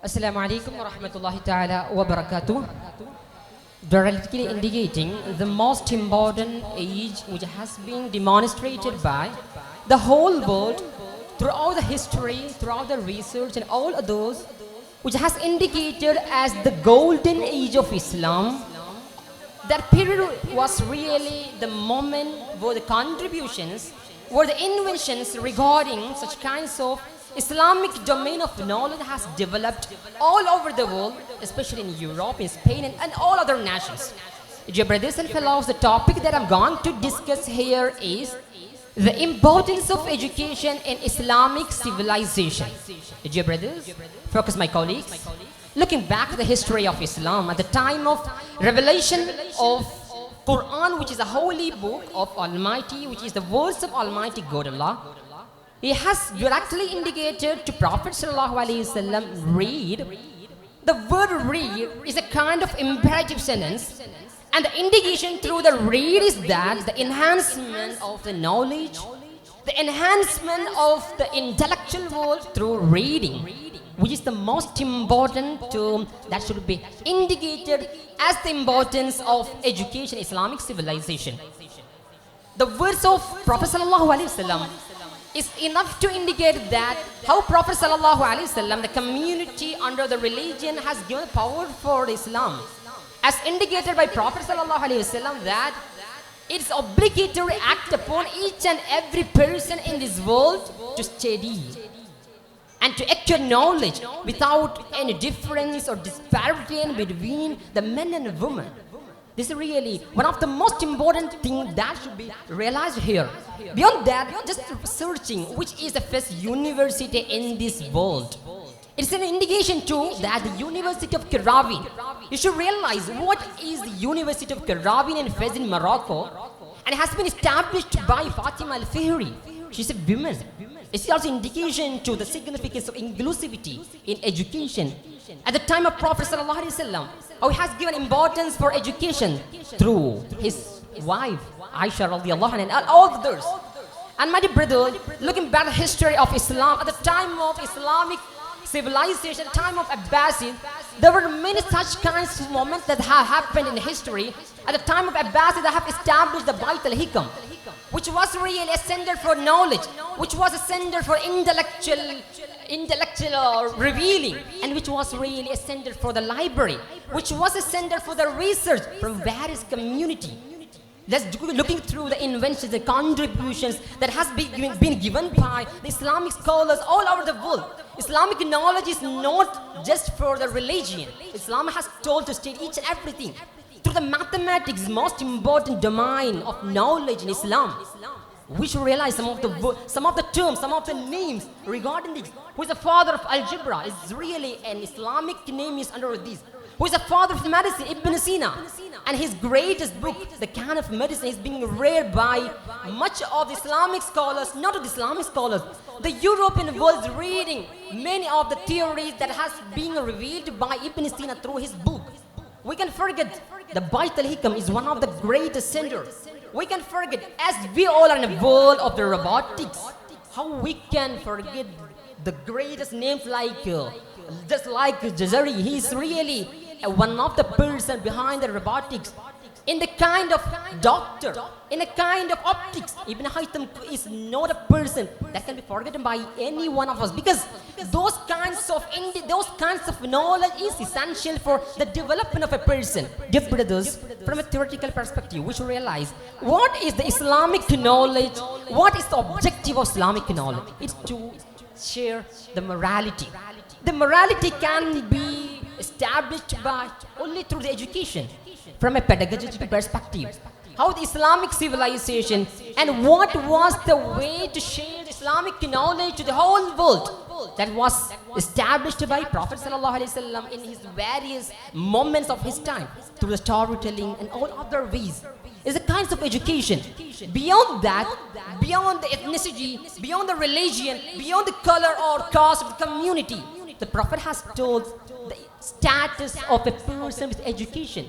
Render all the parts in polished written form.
Assalamu alaikum wa rahmatullahi ta'ala wa barakatuh. Directly indicating the most important age which has been demonstrated by the whole world throughout the history, throughout the research and all of those, which has indicated as the golden age of Islam. That period was really the moment where the contributions, where the inventions regarding such kinds of Islamic domain of knowledge has developed all over the world, especially in Europe, in Spain, and all other nations. Dear brothers and fellows, the topic that I'm going to discuss here is the importance of education in Islamic civilization. Dear brothers, focus my colleagues. Looking back at the history of Islam, at the time of revelation of Quran, which is a holy book of Almighty, which is the words of Almighty God Allah, He has directly indicated to Prophet ﷺ, read. The word read is a kind of imperative sentence, and the indication through the read is that the enhancement of the knowledge, the enhancement of the intellectual world through reading, which is the most important term that should be indicated as the importance of education, Islamic civilization. The words of Prophet ﷺ is enough to indicate that how Prophet ﷺ, the community under the religion, has given power for Islam, as indicated by Prophet ﷺ, that it's obligatory act upon each and every person in this world to study and to acquire knowledge without any difference or disparity between the men and women. This is really one of the most important things that should be realized here. Beyond that, just searching which is the first university in this world. It's an indication too that the University of Qarawin, you should realize what is the University of Qarawin in Fez in Morocco, and it has been established by Fatima Al-Fihri. She's a woman. It's also indication to the significance of inclusivity in education. At the time of Prophet ﷺ, he has given importance for education through his wife, Aisha radiallahu anha, and all others. And my dear brother, looking back at the history of Islam, at the time of Islamic civilization, at the time of Abbasid, there were many such kinds of moments that have happened in history. At the time of Abbasid, they have established the Bait al-Hikam, which was really a center for knowledge, which was a center for intellectual revealing, and which was really a center for the library, which was a center for the research from various community. Let's looking through the inventions, the contributions that has been given by the Islamic scholars all over the world. Islamic knowledge is not just for the religion. Islam has told to state each and everything. Through the mathematics, most important domain of knowledge in Islam, we should realize some of the terms, some of the names regarding this. Who is the father of algebra? Is really an Islamic name is under this. Who is the father of medicine? Ibn Sina. And his greatest book, The Canon of Medicine, is being read by much of the Islamic scholars, not of the Islamic scholars. The European world is reading many of the theories that has been revealed by Ibn Sina through his book. We can forget the Bait al-Hikam is one of the greatest centers. We can forget, as we all are in a world of the robotics, how we can forget the greatest names like, just like Jazari. He's really one of the person behind the robotics. In the kind of doctor, in a kind of optics, Ibn Haytham is not a person that can be forgotten by any one of us, because those kinds of knowledge is essential for the development of a person. Dear brothers, from a theoretical perspective, we should realize what is the Islamic knowledge, what is the objective of Islamic knowledge. It's to share the morality. The morality can be established by only through the education. From a pedagogical perspective, how the Islamic civilization and what was the way to share Islamic knowledge to the whole world, that was established by Prophet ﷺ in his various moments of his time through the storytelling and all other ways, is a kind of education. Beyond that, beyond the ethnicity, beyond the religion, beyond the color or caste of the community, the Prophet has told the status of a person with education.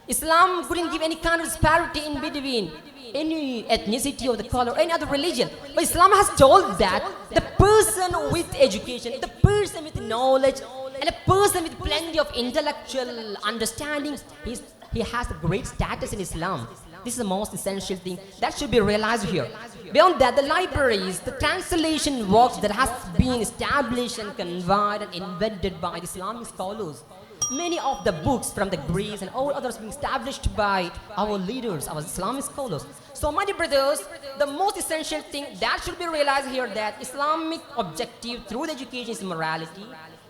Islam couldn't give any kind of disparity in between any ethnicity or the color, any other religion. But Islam has told that the person with education, the person with knowledge, And a person with plenty of intellectual understanding, he has a great status in Islam. This is the most essential thing that should be realized here. Beyond that, the libraries, the translation works that has been established and conveyed and invented by the Islamic scholars. Many of the books from the Greeks and all others being established by our leaders, our Islamic scholars. So my dear brothers, the most essential thing that should be realized here that Islamic objective through the education is morality.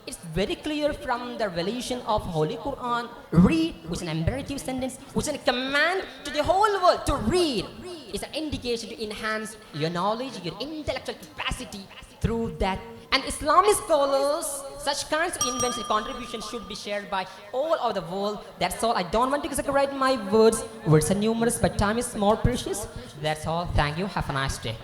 It's very clear from the revelation of Holy Quran. Read, which is an imperative sentence, which is a command to the whole world to read. It's an indication to enhance your knowledge, your intellectual capacity through that. And Islamic scholars, such kinds of inventions and contributions should be shared by all over the world. That's all. I don't want to exaggerate my words. Words are numerous, but time is more precious. That's all. Thank you. Have a nice day.